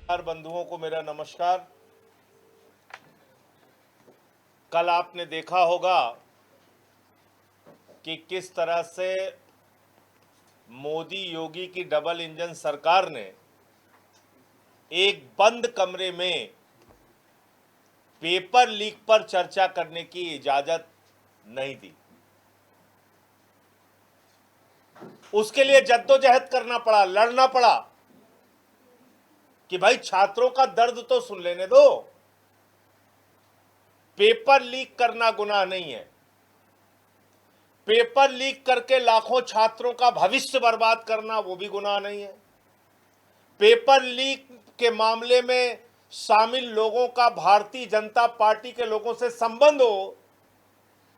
बंधुओं को मेरा नमस्कार। कल आपने देखा होगा कि किस तरह से मोदी योगी की डबल इंजन सरकार ने एक बंद कमरे में पेपर लीक पर चर्चा करने की इजाजत नहीं दी। उसके लिए जद्दोजहद करना पड़ा, लड़ना पड़ा कि भाई छात्रों का दर्द तो सुन लेने दो। पेपर लीक करना गुनाह नहीं है। पेपर लीक करके लाखों छात्रों का भविष्य बर्बाद करना वो भी गुनाह नहीं है। पेपर लीक के मामले में शामिल लोगों का भारतीय जनता पार्टी के लोगों से संबंध हो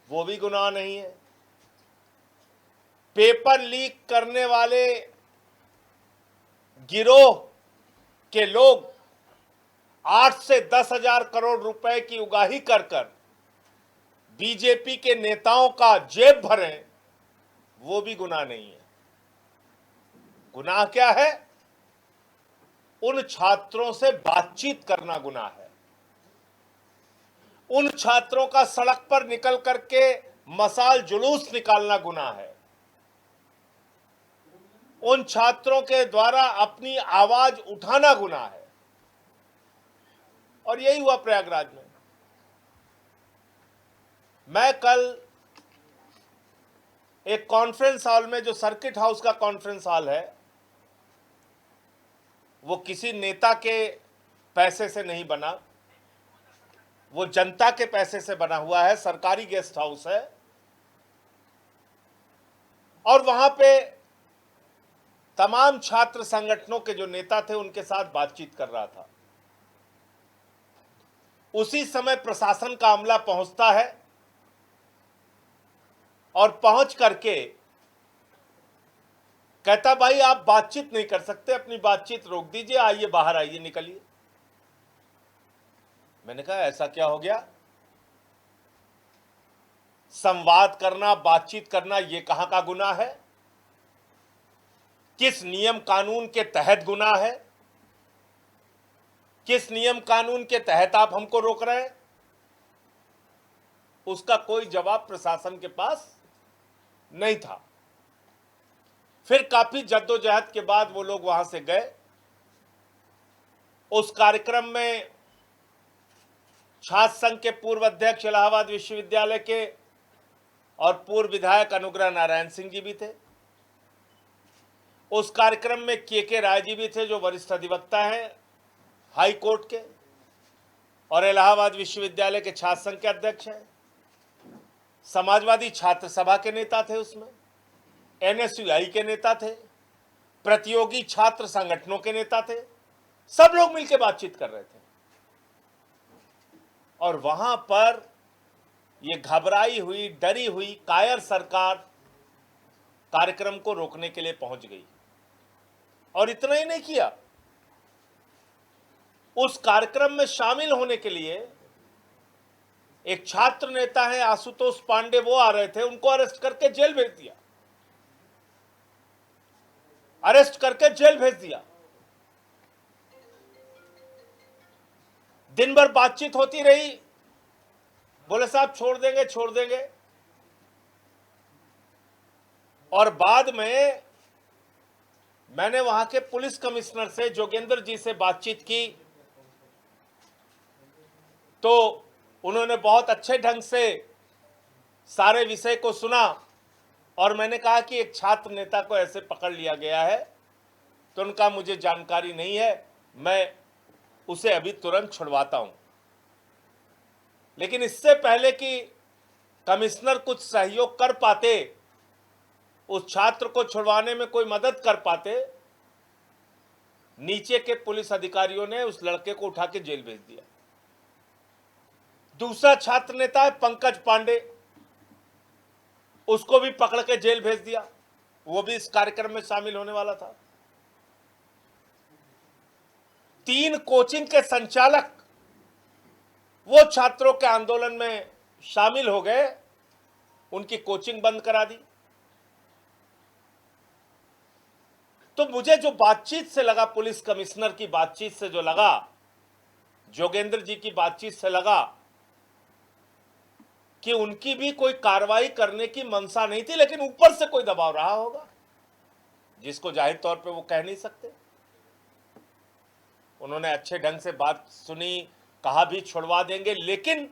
वो भी गुनाह नहीं है। पेपर लीक करने वाले गिरोह के लोग 8 से 10,000 करोड़ रुपए की उगाही कर बीजेपी के नेताओं का जेब भरें वो भी गुनाह नहीं है। गुनाह क्या है? उन छात्रों से बातचीत करना गुनाह है। उन छात्रों का सड़क पर निकल करके मशाल जुलूस निकालना गुनाह है। उन छात्रों के द्वारा अपनी आवाज उठाना गुनाह है। और यही हुआ प्रयागराज में। मैं कल एक कॉन्फ्रेंस हॉल में, जो सर्किट हाउस का कॉन्फ्रेंस हॉल है, वो किसी नेता के पैसे से नहीं बना, वो जनता के पैसे से बना हुआ है, सरकारी गेस्ट हाउस है। और वहां पे तमाम छात्र संगठनों के जो नेता थे उनके साथ बातचीत कर रहा था। उसी समय प्रशासन का अमला पहुंचता है और पहुंच करके कहता, भाई आप बातचीत नहीं कर सकते, अपनी बातचीत रोक दीजिए, आइए बाहर आइए, निकलिए। मैंने कहा ऐसा क्या हो गया? संवाद करना, बातचीत करना, ये कहां का गुनाह है? किस नियम कानून के तहत गुनाह है? किस नियम कानून के तहत आप हमको रोक रहे हैं? उसका कोई जवाब प्रशासन के पास नहीं था। फिर काफी जद्दोजहद के बाद वो लोग वहां से गए। उस कार्यक्रम में छात्र संघ के पूर्व अध्यक्ष इलाहाबाद विश्वविद्यालय के और पूर्व विधायक अनुग्रह नारायण सिंह जी भी थे। उस कार्यक्रम में के राय जी भी थे, जो वरिष्ठ अधिवक्ता हैं हाई कोर्ट के और इलाहाबाद विश्वविद्यालय के छात्र संघ के अध्यक्ष हैं। समाजवादी छात्र सभा के नेता थे, उसमें एनएसयूआई के नेता थे, प्रतियोगी छात्र संगठनों के नेता थे। सब लोग मिलकर बातचीत कर रहे थे। और वहां पर यह घबराई हुई, डरी हुई कायर सरकार कार्यक्रम को रोकने के लिए पहुंच गई। और इतना ही नहीं किया, उस कार्यक्रम में शामिल होने के लिए एक छात्र नेता है आशुतोष पांडे, वो आ रहे थे, उनको अरेस्ट करके जेल भेज दिया। अरेस्ट करके जेल भेज दिया। दिन भर बातचीत होती रही, बोले साहब छोड़ देंगे, छोड़ देंगे। और बाद में मैंने वहां के पुलिस कमिश्नर से, जोगेंद्र जी से बातचीत की, तो उन्होंने बहुत अच्छे ढंग से सारे विषय को सुना। और मैंने कहा कि एक छात्र नेता को ऐसे पकड़ लिया गया है, तो उनका मुझे जानकारी नहीं है, मैं उसे अभी तुरंत छुड़वाता हूं। लेकिन इससे पहले कि कमिश्नर कुछ सहयोग कर पाते, उस छात्र को छुड़वाने में कोई मदद कर पाते, नीचे के पुलिस अधिकारियों ने उस लड़के को उठा के जेल भेज दिया। दूसरा छात्र नेता है पंकज पांडे, उसको भी पकड़ के जेल भेज दिया। वो भी इस कार्यक्रम में शामिल होने वाला था। 3 कोचिंग के संचालक वो छात्रों के आंदोलन में शामिल हो गए, उनकी कोचिंग बंद करा दी। तो मुझे जो बातचीत से लगा, पुलिस कमिश्नर की बातचीत से जो लगा, जोगेंद्र जी की बातचीत से लगा कि उनकी भी कोई कार्रवाई करने की मंशा नहीं थी, लेकिन ऊपर से कोई दबाव रहा होगा जिसको जाहिर तौर पे वो कह नहीं सकते। उन्होंने अच्छे ढंग से बात सुनी, कहा भी छुड़वा देंगे, लेकिन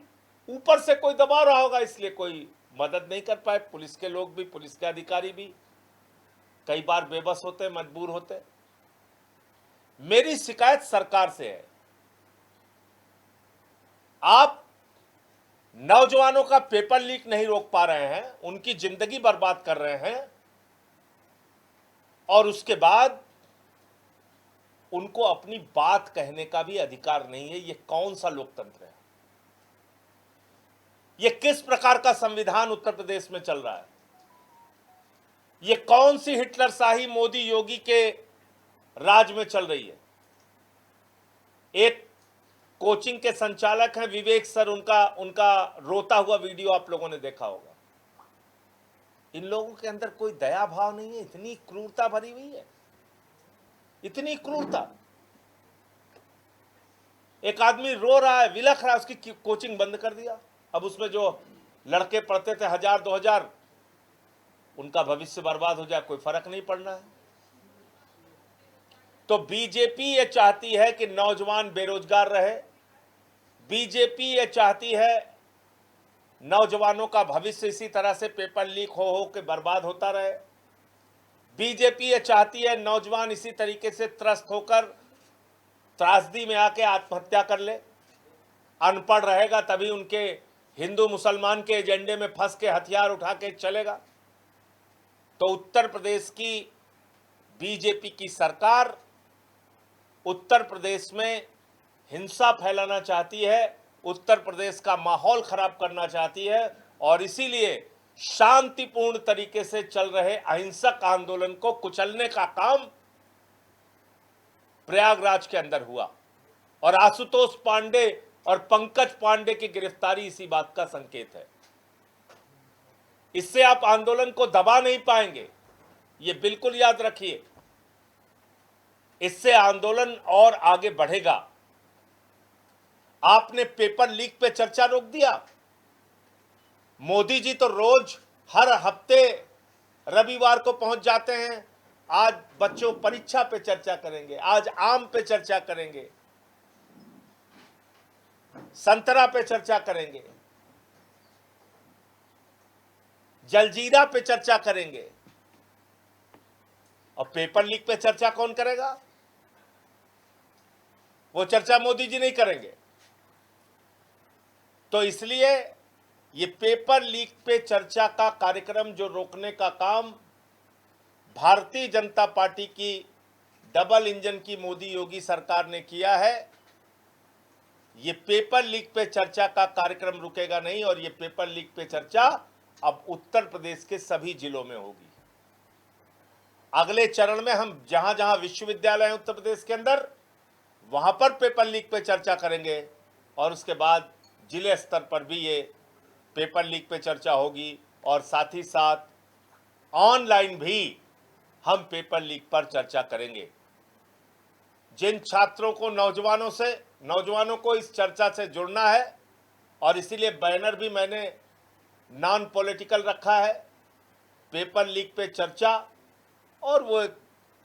ऊपर से कोई दबाव रहा होगा, इसलिए कोई मदद नहीं कर पाए। पुलिस के लोग भी, पुलिस के अधिकारी भी कई बार बेबस होते, मजबूर होते। मेरी शिकायत सरकार से है, आप नौजवानों का पेपर लीक नहीं रोक पा रहे हैं, उनकी जिंदगी बर्बाद कर रहे हैं, और उसके बाद उनको अपनी बात कहने का भी अधिकार नहीं है। ये कौन सा लोकतंत्र है? ये किस प्रकार का संविधान उत्तर प्रदेश में चल रहा है? ये कौन सी हिटलरशाही मोदी योगी के राज में चल रही है? एक कोचिंग के संचालक हैं विवेक सर, उनका रोता हुआ वीडियो आप लोगों ने देखा होगा। इन लोगों के अंदर कोई दया भाव नहीं है, इतनी क्रूरता भरी हुई है, इतनी क्रूरता। एक आदमी रो रहा है, विलख रहा है, उसकी कोचिंग बंद कर दिया। अब उसमें जो लड़के पढ़ते थे 1000-2000, उनका भविष्य बर्बाद हो जाए, कोई फर्क नहीं पड़ना है। तो बीजेपी ये चाहती है कि नौजवान बेरोजगार रहे, बीजेपी ये चाहती है नौजवानों का भविष्य इसी तरह से पेपर लीक हो के बर्बाद होता रहे, बीजेपी ये चाहती है नौजवान इसी तरीके से त्रस्त होकर त्रासदी में आके आत्महत्या कर ले। अनपढ़ रहेगा तभी उनके हिंदू मुसलमान के एजेंडे में फंस के हथियार उठा के चलेगा। तो उत्तर प्रदेश की बीजेपी की सरकार उत्तर प्रदेश में हिंसा फैलाना चाहती है, उत्तर प्रदेश का माहौल खराब करना चाहती है, और इसीलिए शांतिपूर्ण तरीके से चल रहे अहिंसक आंदोलन को कुचलने का काम प्रयागराज के अंदर हुआ। और आशुतोष पांडे और पंकज पांडे की गिरफ्तारी इसी बात का संकेत है। इससे आप आंदोलन को दबा नहीं पाएंगे, ये बिल्कुल याद रखिए। इससे आंदोलन और आगे बढ़ेगा। आपने पेपर लीक पे चर्चा रोक दिया। मोदी जी तो रोज हर हफ्ते रविवार को पहुंच जाते हैं, आज बच्चों परीक्षा पे चर्चा करेंगे, आज आम पे चर्चा करेंगे, संतरा पे चर्चा करेंगे, जलजीरा पे चर्चा करेंगे, और पेपर लीक पे चर्चा कौन करेगा? वो चर्चा मोदी जी नहीं करेंगे। तो इसलिए ये पेपर लीक पे चर्चा का कार्यक्रम जो रोकने का काम भारतीय जनता पार्टी की डबल इंजन की मोदी योगी सरकार ने किया है, ये पेपर लीक पे चर्चा का कार्यक्रम रुकेगा नहीं। और ये पेपर लीक पे चर्चा अब उत्तर प्रदेश के सभी जिलों में होगी। अगले चरण में हम जहां जहां विश्वविद्यालय हैं उत्तर प्रदेश के अंदर, वहां पर पेपर लीक पे चर्चा करेंगे, और उसके बाद जिले स्तर पर भी ये पेपर लीक पे चर्चा होगी, और साथ ही साथ ऑनलाइन भी हम पेपर लीक पर चर्चा करेंगे। जिन छात्रों को, नौजवानों को इस चर्चा से जुड़ना है, और इसीलिए बैनर भी मैंने नॉन पॉलिटिकल रखा है, पेपर लीक पे चर्चा, और वो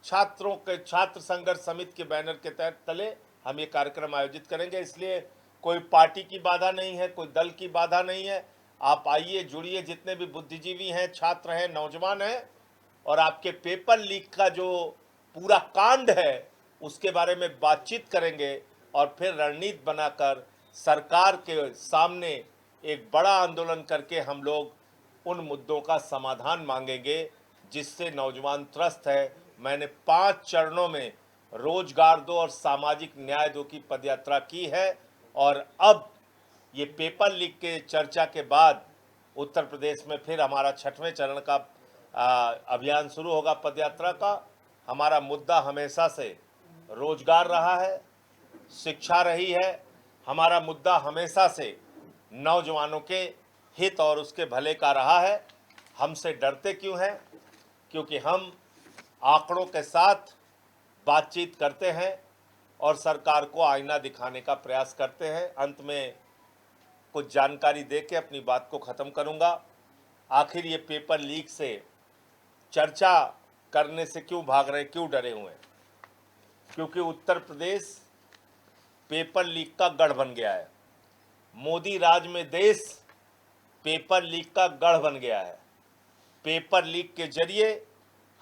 छात्र संघर्ष समिति के बैनर के तहत तले हम ये कार्यक्रम आयोजित करेंगे। इसलिए कोई पार्टी की बाधा नहीं है, कोई दल की बाधा नहीं है। आप आइए, जुड़िए, जितने भी बुद्धिजीवी हैं, छात्र हैं, नौजवान हैं, और आपके पेपर लीक का जो पूरा कांड है उसके बारे में बातचीत करेंगे, और फिर रणनीति बनाकर सरकार के सामने एक बड़ा आंदोलन करके हम लोग उन मुद्दों का समाधान मांगेंगे जिससे नौजवान त्रस्त है। मैंने 5 चरणों में रोजगार दो और सामाजिक न्याय दो की पदयात्रा की है, और अब ये पेपर लीक के चर्चा के बाद उत्तर प्रदेश में फिर हमारा 6वें चरण का अभियान शुरू होगा पदयात्रा का। हमारा मुद्दा हमेशा से रोजगार रहा है, शिक्षा रही है, हमारा मुद्दा हमेशा से नौजवानों के हित और उसके भले का रहा है। हमसे डरते क्यों हैं? क्योंकि हम आंकड़ों के साथ बातचीत करते हैं और सरकार को आईना दिखाने का प्रयास करते हैं। अंत में कुछ जानकारी देके अपनी बात को ख़त्म करूंगा। आखिर ये पेपर लीक से चर्चा करने से क्यों भाग रहे, क्यों डरे हुए हैं? क्योंकि उत्तर प्रदेश पेपर लीक का गढ़ बन गया है। मोदी राज में देश पेपर लीक का गढ़ बन गया है। पेपर लीक के जरिए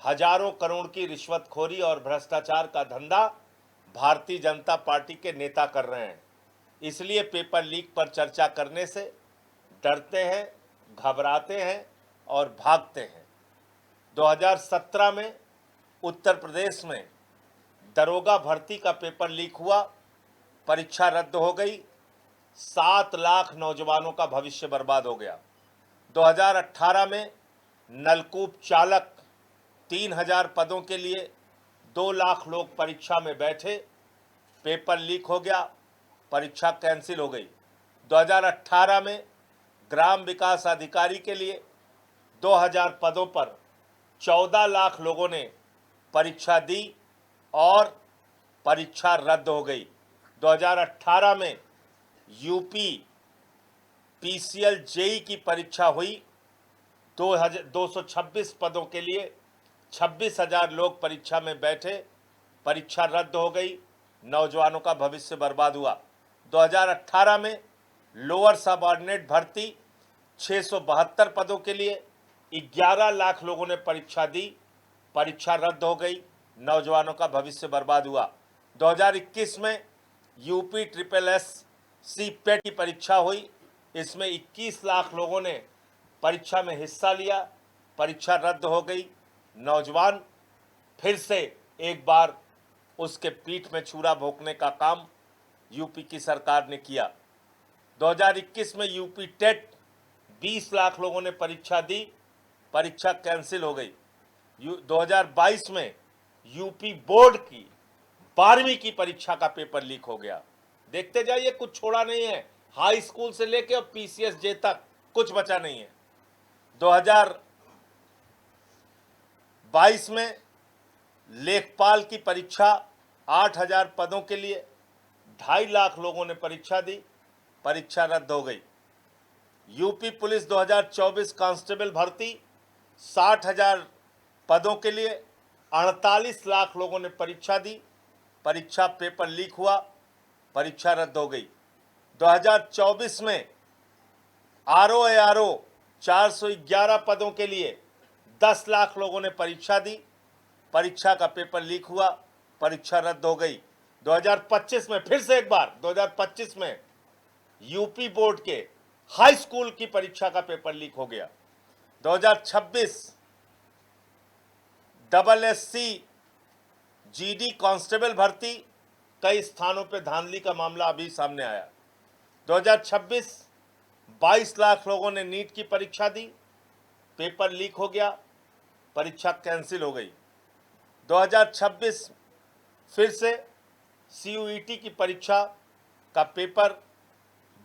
हजारों करोड़ की रिश्वतखोरी और भ्रष्टाचार का धंधा भारतीय जनता पार्टी के नेता कर रहे हैं। इसलिए पेपर लीक पर चर्चा करने से डरते हैं, घबराते हैं और भागते हैं। 2017 में उत्तर प्रदेश में दरोगा भर्ती का पेपर लीक हुआ, परीक्षा रद्द हो गई, 7 लाख नौजवानों का भविष्य बर्बाद हो गया। 2018 में नलकूप चालक 3000 पदों के लिए 2 लाख लोग परीक्षा में बैठे, पेपर लीक हो गया, परीक्षा कैंसिल हो गई। 2018 में ग्राम विकास अधिकारी के लिए 2000 पदों पर 14 लाख लोगों ने परीक्षा दी और परीक्षा रद्द हो गई। 2018 में यूपी पीसीएल जेई की परीक्षा हुई, 226 पदों के लिए 26,000 लोग परीक्षा में बैठे, परीक्षा रद्द हो गई, नौजवानों का भविष्य बर्बाद हुआ। 2018 में लोअर सबऑर्डिनेट भर्ती 672 पदों के लिए 11 लाख लोगों ने परीक्षा दी, परीक्षा रद्द हो गई, नौजवानों का भविष्य बर्बाद हुआ। 2021 में यूपी SSSC पेट की परीक्षा हुई, इसमें 21 लाख लोगों ने परीक्षा में हिस्सा लिया, परीक्षा रद्द हो गई, नौजवान फिर से एक बार उसके पीठ में छुरा भोंकने का काम यूपी की सरकार ने किया। 2021 में यूपी टेट 20 लाख लोगों ने परीक्षा दी, परीक्षा कैंसिल हो गई। 2022 में यूपी बोर्ड की 12वीं की परीक्षा का पेपर लीक हो गया। देखते जाइए, कुछ छोड़ा नहीं है, हाई स्कूल से लेके और पीसीएस जे तक कुछ बचा नहीं है। 2022 में लेखपाल की परीक्षा 8000 पदों के लिए 2.5 लाख लोगों ने परीक्षा दी, परीक्षा रद्द हो गई। यूपी पुलिस 2024 कांस्टेबल भर्ती 60,000 पदों के लिए 48 लाख लोगों ने परीक्षा दी, परीक्षा पेपर लीक हुआ, परीक्षा रद्द हो गई। 2024 में आरओ 411 पदों के लिए 10 लाख लोगों ने परीक्षा दी, परीक्षा का पेपर लीक हुआ, परीक्षा रद्द हो गई। 2025 में फिर से एक बार 2025 में यूपी बोर्ड के हाई स्कूल की परीक्षा का पेपर लीक हो गया। 2026 SSC जीडी कांस्टेबल भर्ती कई स्थानों पे धांधली का मामला अभी सामने आया। 2026 22 लाख लोगों ने नीट की परीक्षा दी, पेपर लीक हो गया, परीक्षा कैंसिल हो गई। 2026 फिर से CUET की परीक्षा का पेपर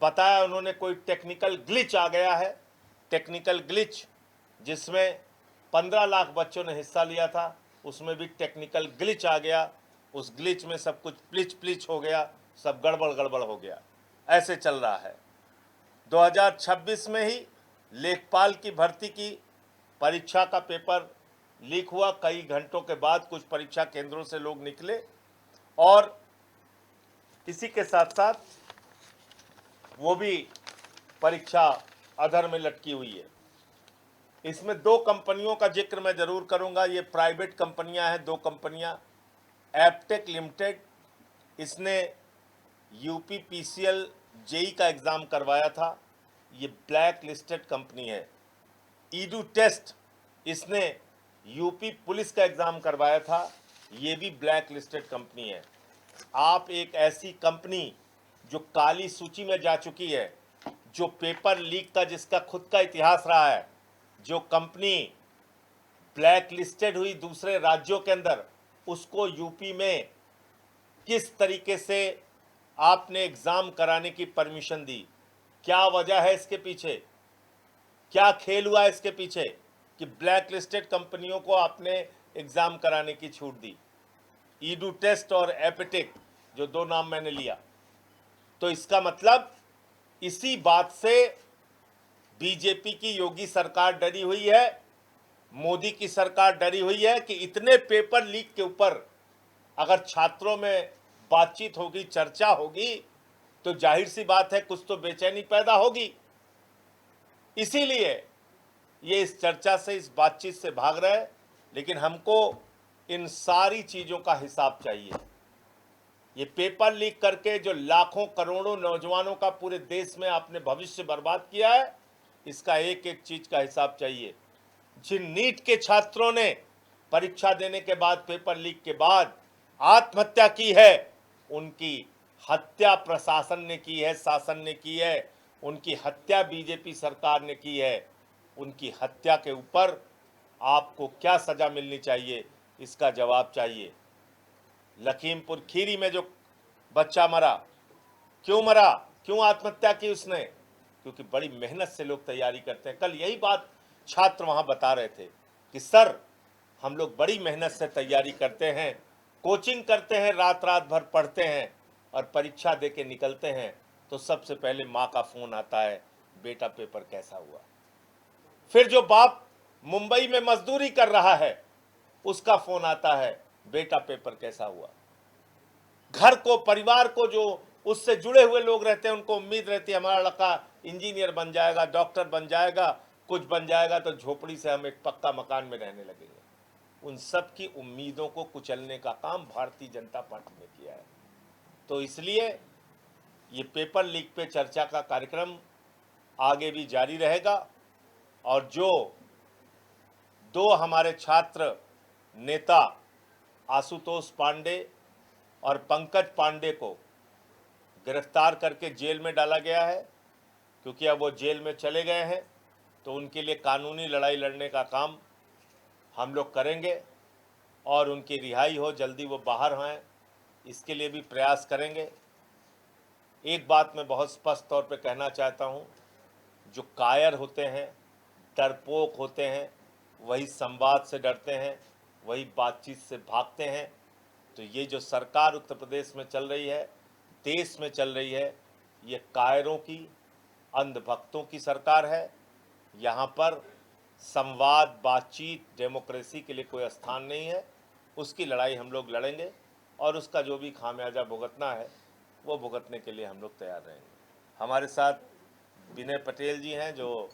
बताया उन्होंने कोई टेक्निकल ग्लिच आ गया है, टेक्निकल ग्लिच जिसमें 15 लाख बच्चों ने हिस्सा लिया था, उसमें भी टेक्निकल ग्लिच आ गया, उस ग्लिच में सब कुछ प्लिच हो गया, सब गड़बड़ हो गया। ऐसे चल रहा है। 2026 में ही लेखपाल की भर्ती की परीक्षा का पेपर लीक हुआ, कई घंटों के बाद कुछ परीक्षा केंद्रों से लोग निकले और इसी के साथ साथ वो भी परीक्षा अधर में लटकी हुई है। इसमें 2 कंपनियों का जिक्र मैं जरूर करूंगा, ये प्राइवेट कंपनियां हैं, 2 कंपनियां। एपटेक लिमिटेड, इसने यूपी पीसीएल जेई का एग्ज़ाम करवाया था, ये ब्लैक लिस्टेड कंपनी है। ईडू टेस्ट, इसने यूपी पुलिस का एग्ज़ाम करवाया था, ये भी ब्लैक लिस्टेड कंपनी है। आप एक ऐसी कंपनी जो काली सूची में जा चुकी है, जो पेपर लीक का जिसका खुद का इतिहास रहा है, जो कंपनी ब्लैक लिस्टेड हुई दूसरे राज्यों के अंदर, उसको यूपी में किस तरीके से आपने एग्ज़ाम कराने की परमिशन दी? क्या वजह है इसके पीछे? क्या खेल हुआ इसके पीछे कि ब्लैक लिस्टेड कंपनियों को आपने एग्जाम कराने की छूट दी, ईडू टेस्ट और एपिटेक, जो 2 नाम मैंने लिया। तो इसका मतलब इसी बात से बीजेपी की योगी सरकार डरी हुई है, मोदी की सरकार डरी हुई है कि इतने पेपर लीक के ऊपर अगर छात्रों में बातचीत होगी, चर्चा होगी, तो जाहिर सी बात है कुछ तो बेचैनी पैदा होगी। इसीलिए ये इस चर्चा से, इस बातचीत से भाग रहे हैं। लेकिन हमको इन सारी चीजों का हिसाब चाहिए। ये पेपर लीक करके जो लाखों करोड़ों नौजवानों का पूरे देश में आपने भविष्य बर्बाद किया है, इसका एक एक चीज का हिसाब चाहिए। जिन नीट के छात्रों ने परीक्षा देने के बाद, पेपर लीक के बाद आत्महत्या की है, उनकी हत्या प्रशासन ने की है, शासन ने की है। उनकी हत्या बीजेपी सरकार ने की है। उनकी हत्या के ऊपर आपको क्या सजा मिलनी चाहिए, इसका जवाब चाहिए। लखीमपुर खीरी में जो बच्चा मरा, क्यों आत्महत्या की उसने? क्योंकि बड़ी मेहनत से लोग तैयारी करते हैं। कल यही बात छात्र वहां बता रहे थे कि सर, हम लोग बड़ी मेहनत से तैयारी करते हैं, कोचिंग करते हैं, रात रात भर पढ़ते हैं और परीक्षा दे के निकलते हैं तो सबसे पहले माँ का फोन आता है, बेटा पेपर कैसा हुआ। फिर जो बाप मुंबई में मजदूरी कर रहा है, उसका फोन आता है, बेटा पेपर कैसा हुआ। घर को, परिवार को, जो उससे जुड़े हुए लोग रहते हैं, उनको उम्मीद रहती है हमारा लड़का इंजीनियर बन जाएगा, डॉक्टर बन जाएगा, कुछ बन जाएगा तो झोपड़ी से हम एक पक्का मकान में रहने लगेंगे। उन सब की उम्मीदों को कुचलने का काम भारतीय जनता पार्टी ने किया है। तो इसलिए ये पेपर लीक पे चर्चा का कार्यक्रम आगे भी जारी रहेगा। और जो 2 हमारे छात्र नेता आशुतोष पांडे और पंकज पांडे को गिरफ्तार करके जेल में डाला गया है, क्योंकि अब वो जेल में चले गए हैं, तो उनके लिए कानूनी लड़ाई लड़ने का काम हम लोग करेंगे और उनकी रिहाई हो, जल्दी वो बाहर आएं, इसके लिए भी प्रयास करेंगे। एक बात मैं बहुत स्पष्ट तौर पे कहना चाहता हूं, जो कायर होते हैं, डरपोक होते हैं, वही संवाद से डरते हैं, वही बातचीत से भागते हैं। तो ये जो सरकार उत्तर प्रदेश में चल रही है, देश में चल रही है, ये कायरों की, अंधभक्तों की सरकार है। यहाँ पर संवाद, बातचीत, डेमोक्रेसी के लिए कोई स्थान नहीं है। उसकी लड़ाई हम लोग लड़ेंगे और उसका जो भी खामियाजा भुगतना है वो भुगतने के लिए हम लोग तैयार रहेंगे। हमारे साथ विनय पटेल जी हैं, जो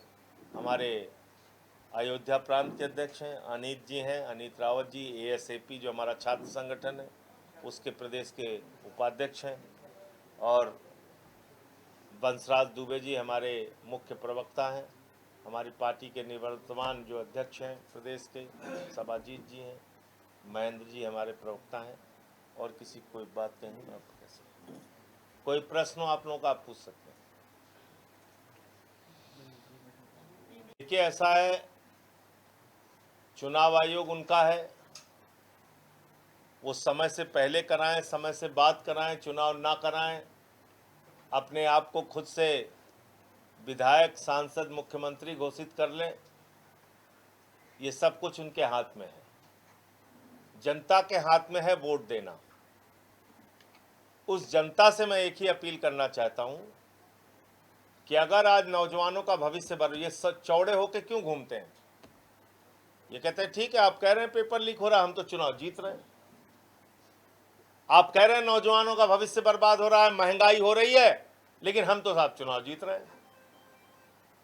हमारे अयोध्या प्रांत के अध्यक्ष हैं। अनीत जी हैं, अनीत रावत जी, ASAP जो हमारा छात्र संगठन है उसके प्रदेश के उपाध्यक्ष हैं। और बंसराज दुबे जी हमारे मुख्य प्रवक्ता हैं। हमारी पार्टी के निवर्तमान जो अध्यक्ष हैं प्रदेश के, सबाजीत जी हैं। महेंद्र जी हमारे प्रवक्ता हैं। और किसी कोई बात कहनी मैं आपको कह सकता हूँ। कोई प्रश्न हो आप लोगों का, आप पूछ सकते हैं। देखिए, ऐसा है, चुनाव आयोग उनका है, वो समय से पहले कराएं, समय से बाद कराएं, चुनाव ना कराएं, अपने आप को खुद से विधायक, सांसद, मुख्यमंत्री घोषित कर लें, ये सब कुछ उनके हाथ में है। जनता के हाथ में है वोट देना। उस जनता से मैं एक ही अपील करना चाहता हूं कि अगर आज नौजवानों का भविष्य ये चौड़े होकर क्यों घूमते हैं? ये कहते हैं ठीक है, आप कह रहे हैं पेपर लीक हो रहा है, हम तो चुनाव जीत रहे हैं। आप कह रहे हैं नौजवानों का भविष्य बर्बाद हो रहा है, महंगाई हो रही है, लेकिन हम तो साहब चुनाव जीत रहे हैं।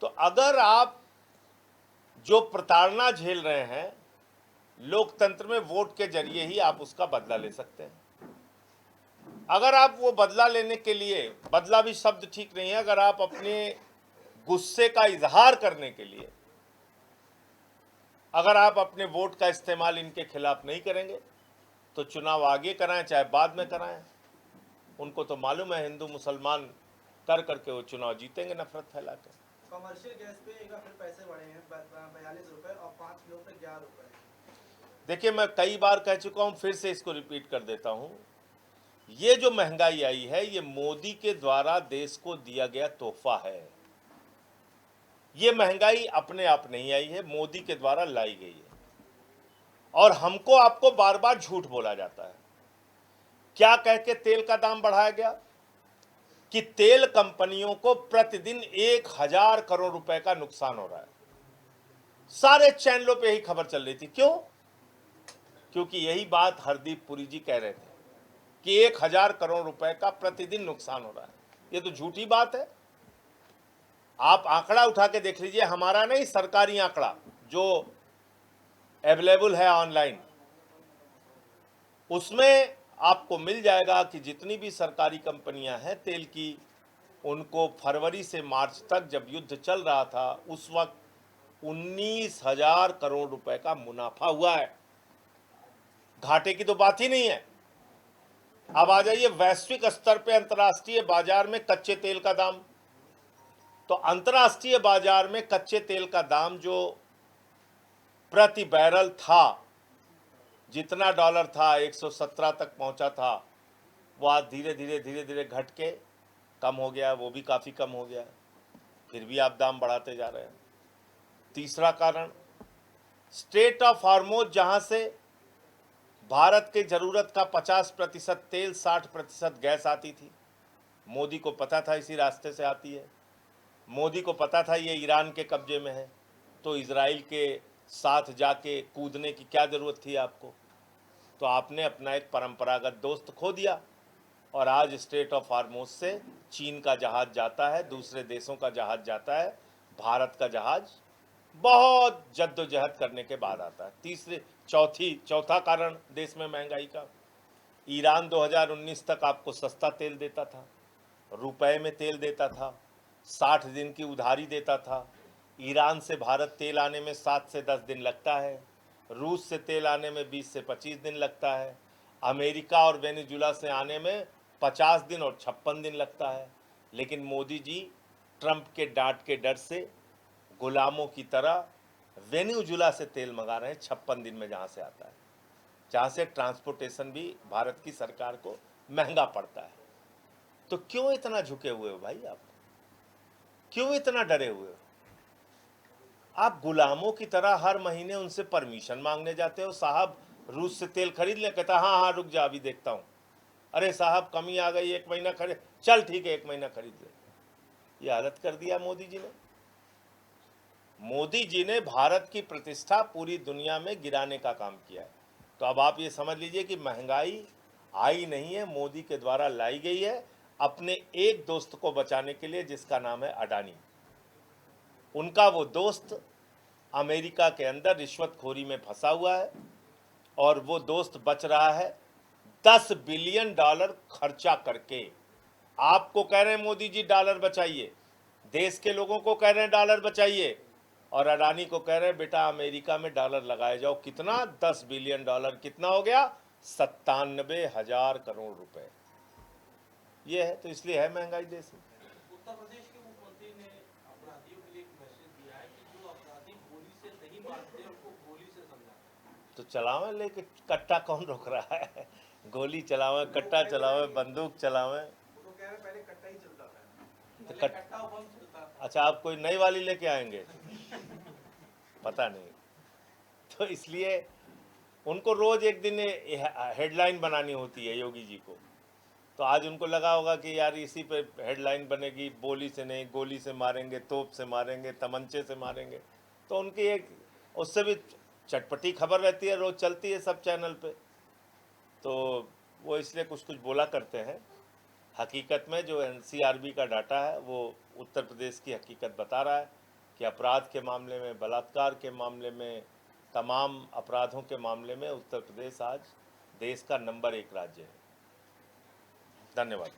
तो अगर आप जो प्रताड़ना झेल रहे हैं, लोकतंत्र में वोट के जरिए ही आप उसका बदला ले सकते हैं। अगर आप वो बदला लेने के लिए, बदला भी शब्द ठीक नहीं है, अगर आप अपने गुस्से का इजहार करने के लिए अगर आप अपने वोट का इस्तेमाल इनके खिलाफ नहीं करेंगे, तो चुनाव आगे कराएं चाहे बाद में कराएं, उनको तो मालूम है हिंदू मुसलमान कर करके वो चुनाव जीतेंगे नफरत फैला कर। कमर्शियल गैस पे एक बार फिर पैसे बढ़े हैं, 42 रुपए और 5 किलो पे 11 रुपए। देखिए, मैं कई बार कह चुका हूं, फिर से इसको रिपीट कर देता हूं, ये जो महंगाई आई है, ये मोदी के द्वारा देश को दिया गया तोहफा है। ये महंगाई अपने आप नहीं आई है, मोदी के द्वारा लाई गई है। और हमको आपको बार बार झूठ बोला जाता है। क्या कह के तेल का दाम बढ़ाया गया कि तेल कंपनियों को प्रतिदिन 1000 करोड़ रुपए का नुकसान हो रहा है। सारे चैनलों पे ही खबर चल रही थी। क्यों? क्योंकि यही बात हरदीप पुरी जी कह रहे थे कि 1000 करोड़ रुपए का प्रतिदिन नुकसान हो रहा है। ये तो झूठी बात है। आप आंकड़ा उठा के देख लीजिए, हमारा नहीं, सरकारी आंकड़ा जो अवेलेबल है ऑनलाइन, उसमें आपको मिल जाएगा कि जितनी भी सरकारी कंपनियां हैं तेल की, उनको फरवरी से मार्च तक जब युद्ध चल रहा था उस वक्त 19,000 करोड़ रुपए का मुनाफा हुआ है। घाटे की तो बात ही नहीं है। अब आ जाइए वैश्विक स्तर पे अंतर्राष्ट्रीय बाजार में कच्चे तेल का दाम। तो अंतर्राष्ट्रीय बाजार में कच्चे तेल का दाम जो प्रति बैरल था, जितना डॉलर था 117 तक पहुंचा था, वो आज धीरे धीरे घट के कम हो गया। वो भी काफ़ी कम हो गया। फिर भी आप दाम बढ़ाते जा रहे हैं। तीसरा कारण, स्ट्रेट ऑफ हॉर्मुज़, जहां से भारत के ज़रूरत का 50% तेल, 60% गैस आती थी। मोदी को पता था इसी रास्ते से आती है। मोदी को पता था ये ईरान के कब्जे में है, तो इजराइल के साथ जाके कूदने की क्या ज़रूरत थी आपको? तो आपने अपना एक परंपरागत दोस्त खो दिया। और आज स्ट्रेट ऑफ हॉर्मुज़ से चीन का जहाज़ जाता है, दूसरे देशों का जहाज़ जाता है, भारत का जहाज़ बहुत जद्दोजहद करने के बाद आता है। चौथा कारण देश में महंगाई का, ईरान 2019 तक आपको सस्ता तेल देता था, रुपए में तेल देता था, 60 दिन की उधारी देता था। ईरान से भारत तेल आने में 7 से 10 दिन लगता है, रूस से तेल आने में 20 से 25 दिन लगता है, अमेरिका और वेनेजुला से आने में 50 दिन और 56 दिन लगता है। लेकिन मोदी जी ट्रंप के डांट के डर से गुलामों की तरह वेनेजुला से तेल मंगा रहे हैं 56 दिन में, जहाँ से आता है, जहाँ से ट्रांसपोर्टेशन भी भारत की सरकार को महंगा पड़ता है। तो क्यों इतना झुके हुए हो भाई आप? क्यों इतना डरे हुए हो? आप गुलामों की तरह हर महीने उनसे परमिशन मांगने जाते हो। साहब रूस से तेल खरीद ले, कहता हाँ हाँ रुक जा अभी देखता हूँ। अरे साहब कमी आ गई, 1 महीना खरीद, चल ठीक है 1 महीना खरीद ले। ये हालत कर दिया मोदी जी ने। मोदी जी ने भारत की प्रतिष्ठा पूरी दुनिया में गिराने का काम किया है। तो अब आप ये समझ लीजिए कि महंगाई आई नहीं है, मोदी के द्वारा लाई गई है अपने एक दोस्त को बचाने के लिए, जिसका नाम है अडानी। उनका वो दोस्त अमेरिका के अंदर रिश्वतखोरी में फंसा हुआ है और वो दोस्त बच रहा है $10 बिलियन खर्चा करके। आपको कह रहे हैं मोदी जी डॉलर बचाइए, देश के लोगों को कह रहे हैं डॉलर बचाइए, और अडानी को कह रहे हैं बेटा अमेरिका में डॉलर लगाए जाओ। कितना? $10 बिलियन। कितना हो गया? 97,000 करोड़ रुपए। ये है, तो इसलिए है महंगाई देश में। उत्तर प्रदेश के मुख्यमंत्री ने अपराधियों के लिए एक मैसेज दिया है कि जो अपराधी गोली से नहीं मारते उनको गोली से समझाते। तो चलावे, लेके कट्टा कौन रोक रहा है? गोली चलावे, कट्टा चलावे, बंदूक चलावे। वो कह रहे पहले कट्टा ही चलता था। तो कट्टा बम चलता था। अच्छा, आप कोई नई वाली लेके आएंगे? पता नहीं। तो इसलिए उनको रोज एक दिन हेडलाइन बनानी होती है योगी जी को। तो आज उनको लगा होगा कि यार इसी पे हेडलाइन बनेगी, बोली से नहीं गोली से मारेंगे, तोप से मारेंगे, तमंचे से मारेंगे। तो उनकी एक उससे भी चटपटी खबर रहती है, रोज चलती है सब चैनल पे। तो वो इसलिए कुछ कुछ बोला करते हैं। हकीकत में जो एनसीआरबी का डाटा है वो उत्तर प्रदेश की हकीकत बता रहा है कि अपराध के मामले में, बलात्कार के मामले में, तमाम अपराधों के मामले में उत्तर प्रदेश आज देश का नंबर 1 राज्य है। धन्यवाद।